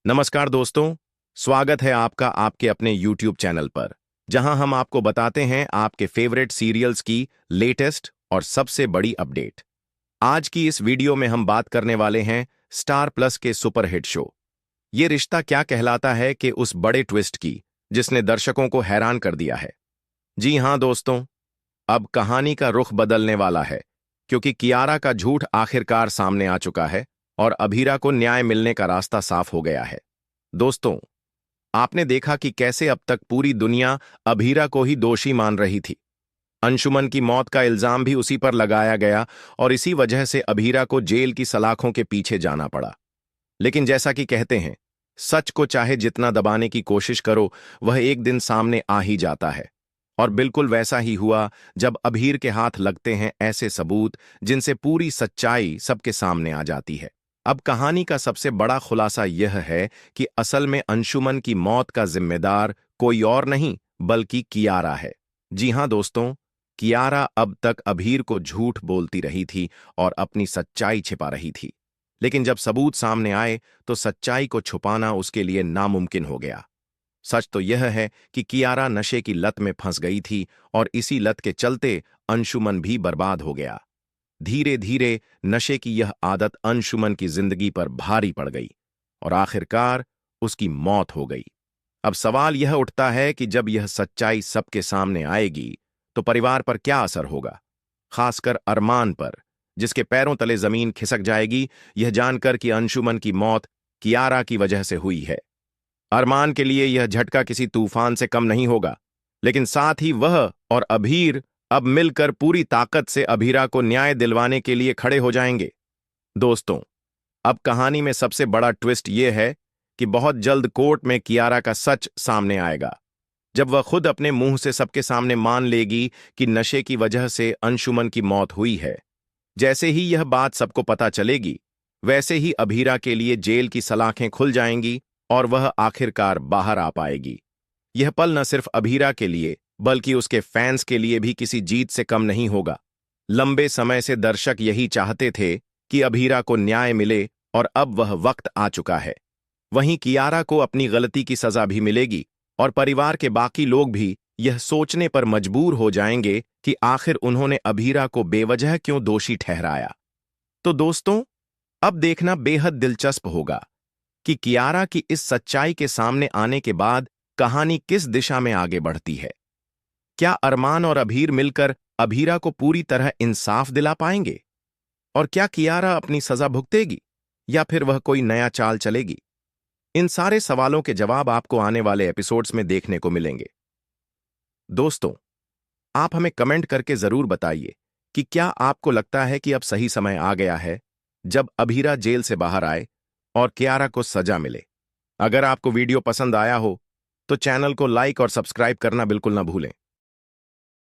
नमस्कार दोस्तों, स्वागत है आपका आपके अपने YouTube चैनल पर, जहां हम आपको बताते हैं आपके फेवरेट सीरियल्स की लेटेस्ट और सबसे बड़ी अपडेट। आज की इस वीडियो में हम बात करने वाले हैं स्टार प्लस के सुपरहिट शो ये रिश्ता क्या कहलाता है कि उस बड़े ट्विस्ट की, जिसने दर्शकों को हैरान कर दिया है। जी हां दोस्तों, अब कहानी का रुख बदलने वाला है, क्योंकि कियारा का झूठ आखिरकार सामने आ चुका है और अभीरा को न्याय मिलने का रास्ता साफ हो गया है। दोस्तों, आपने देखा कि कैसे अब तक पूरी दुनिया अभीरा को ही दोषी मान रही थी। अंशुमन की मौत का इल्जाम भी उसी पर लगाया गया और इसी वजह से अभीरा को जेल की सलाखों के पीछे जाना पड़ा। लेकिन जैसा कि कहते हैं, सच को चाहे जितना दबाने की कोशिश करो, वह एक दिन सामने आ ही जाता है। और बिल्कुल वैसा ही हुआ जब अभीर के हाथ लगते हैं ऐसे सबूत जिनसे पूरी सच्चाई सबके सामने आ जाती है। अब कहानी का सबसे बड़ा खुलासा यह है कि असल में अंशुमन की मौत का जिम्मेदार कोई और नहीं बल्कि कियारा है। जी हां दोस्तों, कियारा अब तक अभीर को झूठ बोलती रही थी और अपनी सच्चाई छिपा रही थी। लेकिन जब सबूत सामने आए तो सच्चाई को छुपाना उसके लिए नामुमकिन हो गया। सच तो यह है कि कियारा नशे की लत में फंस गई थी और इसी लत के चलते अंशुमन भी बर्बाद हो गया। धीरे धीरे नशे की यह आदत अंशुमन की जिंदगी पर भारी पड़ गई और आखिरकार उसकी मौत हो गई। अब सवाल यह उठता है कि जब यह सच्चाई सबके सामने आएगी तो परिवार पर क्या असर होगा, खासकर अरमान पर, जिसके पैरों तले जमीन खिसक जाएगी यह जानकर कि अंशुमन की मौत कियारा की वजह से हुई है। अरमान के लिए यह झटका किसी तूफान से कम नहीं होगा, लेकिन साथ ही वह और अभीर अब मिलकर पूरी ताकत से अभीरा को न्याय दिलवाने के लिए खड़े हो जाएंगे। दोस्तों, अब कहानी में सबसे बड़ा ट्विस्ट यह है कि बहुत जल्द कोर्ट में कियारा का सच सामने आएगा, जब वह खुद अपने मुंह से सबके सामने मान लेगी कि नशे की वजह से अंशुमन की मौत हुई है। जैसे ही यह बात सबको पता चलेगी, वैसे ही अभीरा के लिए जेल की सलाखें खुल जाएंगी और वह आखिरकार बाहर आ पाएगी। यह पल न सिर्फ अभीरा के लिए बल्कि उसके फैंस के लिए भी किसी जीत से कम नहीं होगा। लंबे समय से दर्शक यही चाहते थे कि अभीरा को न्याय मिले और अब वह वक्त आ चुका है। वहीं कियारा को अपनी गलती की सजा भी मिलेगी और परिवार के बाकी लोग भी यह सोचने पर मजबूर हो जाएंगे कि आखिर उन्होंने अभीरा को बेवजह क्यों दोषी ठहराया। तो दोस्तों, अब देखना बेहद दिलचस्प होगा कि कियारा की इस सच्चाई के सामने आने के बाद कहानी किस दिशा में आगे बढ़ती है। क्या अरमान और अभीर मिलकर अभीरा को पूरी तरह इंसाफ दिला पाएंगे? और क्या कियारा अपनी सजा भुगतेगी या फिर वह कोई नया चाल चलेगी? इन सारे सवालों के जवाब आपको आने वाले एपिसोड्स में देखने को मिलेंगे। दोस्तों, आप हमें कमेंट करके जरूर बताइए कि क्या आपको लगता है कि अब सही समय आ गया है जब अभीरा जेल से बाहर आए और कियारा को सजा मिले। अगर आपको वीडियो पसंद आया हो तो चैनल को लाइक और सब्सक्राइब करना बिल्कुल ना भूलें।